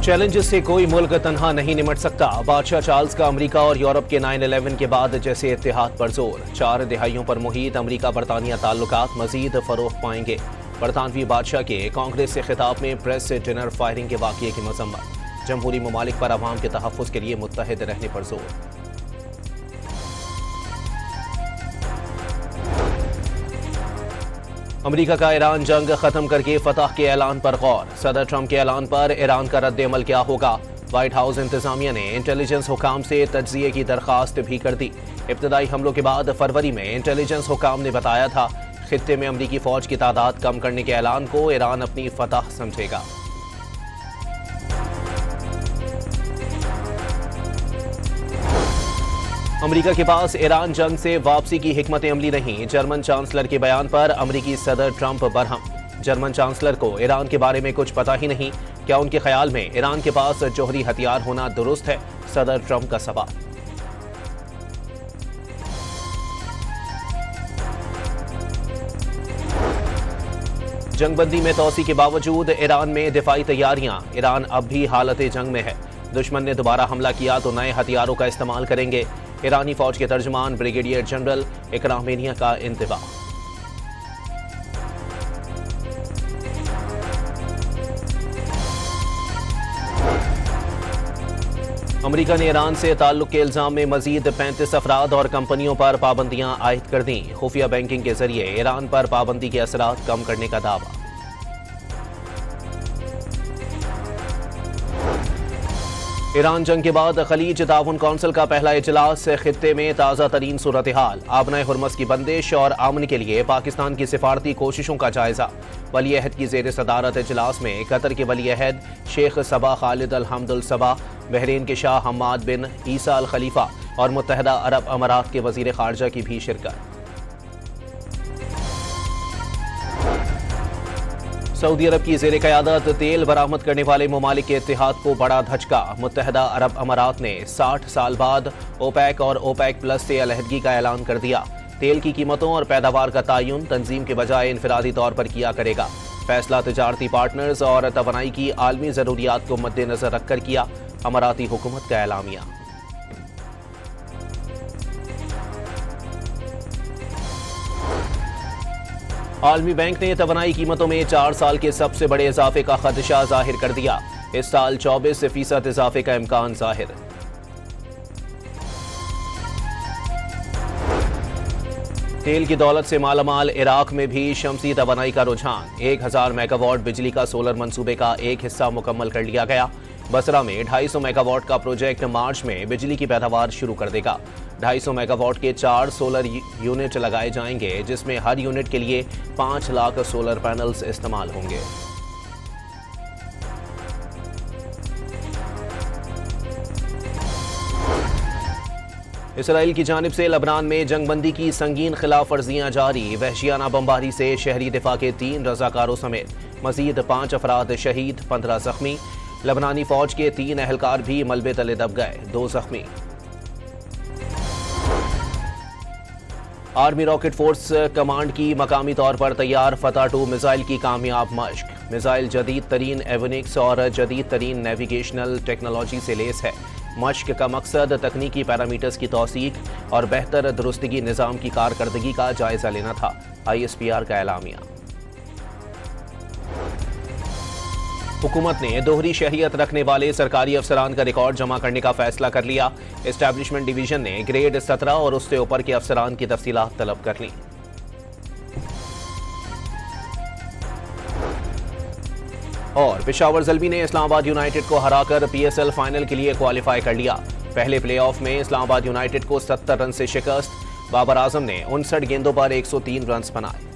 Challenges से कोई मुल्क तन्हा नहीं निमट सकता। बादशाह चार्ल्स का अमेरिका और यूरोप के 9/11 के बाद जैसे इत्तेहाद पर जोर। 4 दहाइयों पर मुहीत अमेरिका बरतानिया ताल्लुकात मजीद फरोग पाएंगे। बरतानवी बादशाह के कांग्रेस से खिताब में प्रेस से डिनर फायरिंग के वाक़ये की मजम्मत। जमहूरी ममालिक पर अवाम के तहफ़्फ़ुज़ के लिए मुत्तहिद रहने पर जोर। अमेरिका का ईरान जंग खत्म करके फतह के ऐलान पर गौर। सदर ट्रंप के ऐलान पर ईरान का रद्द अमल क्या होगा? व्हाइट हाउस इंतजामिया ने इंटेलिजेंस हुकाम से तज्जिए की दरखास्त भी कर दी। इब्तदाई हमलों के बाद फरवरी में इंटेलिजेंस हुकाम ने बताया था खित्ते में अमरीकी फौज की तादाद कम करने के ऐलान को ईरान अपनी फतह समझेगा। अमेरिका के पास ईरान जंग से वापसी की हिकमत अमली नहीं। जर्मन चांसलर के बयान पर अमेरिकी सदर ट्रंप बरहम। जर्मन चांसलर को ईरान के बारे में कुछ पता ही नहीं। क्या उनके ख्याल में ईरान के पास जौहरी हथियार होना दुरुस्त है? सदर ट्रंप का सवाल। जंगबंदी में तोसी के बावजूद ईरान में दिफाई तैयारियां। ईरान अब भी हालत जंग में है। दुश्मन ने दोबारा हमला किया तो नए हथियारों का इस्तेमाल करेंगे। ईरानी फौज के तर्जमान ब्रिगेडियर जनरल इकरामेनिया का इंतबा। अमेरिका ने ईरान से ताल्लुक के इल्जाम में मजीद 35 अफराद और कंपनियों पर पाबंदियां आयद कर दी। खुफिया बैंकिंग के जरिए ईरान पर पाबंदी के असरात कम करने का दावा। ईरान जंग के बाद खलीज ताउन कौंसिल का पहला इजलास। खित्ते में ताज़ा तरीन सूरत हाल, आबनाए हुर्मस की बंदिश और अमन के लिए पाकिस्तान की सिफारती कोशिशों का जायजा। वली अहद की जेर सदारत इजलास में कतर के वली अहद शेख सबा खालिद अल हमद अल सबा, बहरीन के शाह हम्माद बिन ईसा अल खलीफा और मुत्तहदा अरब अमारात के वजीर खारजा की भी शिरकत। सऊदी अरब की जेर क़यादत तेल बरामद करने वाले ममालिक के इत्तेहाद को बड़ा धचका। मुत्तहदा अरब अमारात ने 60 साल बाद ओपेक और ओपेक प्लस से अलहदगी का ऐलान कर दिया। तेल की कीमतों और पैदावार का तयन तंजीम के बजाय इनफरादी तौर पर किया करेगा। फैसला तिजारती पार्टनर्स और तवानाई की आलमी ज़रूरियात को मद्देनजर रखकर किया। अमाराती हुकूमत का ऐलामिया। आलमी बैंक ने तवानाई कीमतों में 4 साल के सबसे बड़े इजाफे का खदशा जाहिर कर दिया। इस साल 24% इजाफे का इम्कान जाहिर। तेल की दौलत से मालामाल इराक में भी शमसी तवानाई का रुझान। 1000 मेगावाट बिजली का सोलर मंसूबे का एक हिस्सा मुकम्मल कर लिया गया। बसरा में 250 मेगावाट का प्रोजेक्ट मार्च में बिजली की पैदावार शुरू कर देगा। 250 मेगावाट के 4 सोलर यूनिट लगाए जाएंगे, जिसमें हर यूनिट के लिए 5 लाख सोलर पैनल्स इस्तेमाल होंगे। इसराइल की जानिब से लबनान में जंगबंदी की संगीन खिलाफ वर्जियां जारी। वहशियाना बमबारी से शहरी दिफा के 3 रजाकारों समेत मजीद 5 अफराद शहीद, 15 जख्मी। लबनानी फौज के 3 एहलकार भी मलबे तले दब गए, 2 जख्मी। आर्मी रॉकेट फोर्स कमांड की मकामी तौर पर तैयार फतह 2 मिसाइल की कामयाब मश्क। मिसाइल जदीद तरीन एविनिक्स और जदीद तरीन नेविगेशनल टेक्नोलॉजी से लेस है। मश्क का मकसद तकनीकी पैरामीटर्स की तौसीक और बेहतर दुरुस्तगी निज़ाम की कारकर्दगी का जायजा लेना था। ISPR का ऐलामिया। हुकूमत ने दोहरी शहरियत रखने वाले सरकारी अफसरान का रिकॉर्ड जमा करने का फैसला कर लिया। एस्टैब्लिशमेंट डिवीजन ने ग्रेड 17 और उससे ऊपर के अफसरान की तफसीलात तलब कर ली। और पेशावर ज़ल्मी ने इस्लामाबाद यूनाइटेड को हराकर PSL फाइनल के लिए क्वालिफाई कर लिया। पहले प्लेऑफ में इस्लामाबाद यूनाइटेड को 70 रन से शिकस्त। बाबर आजम ने 59 गेंदों पर 103 रन बनाए।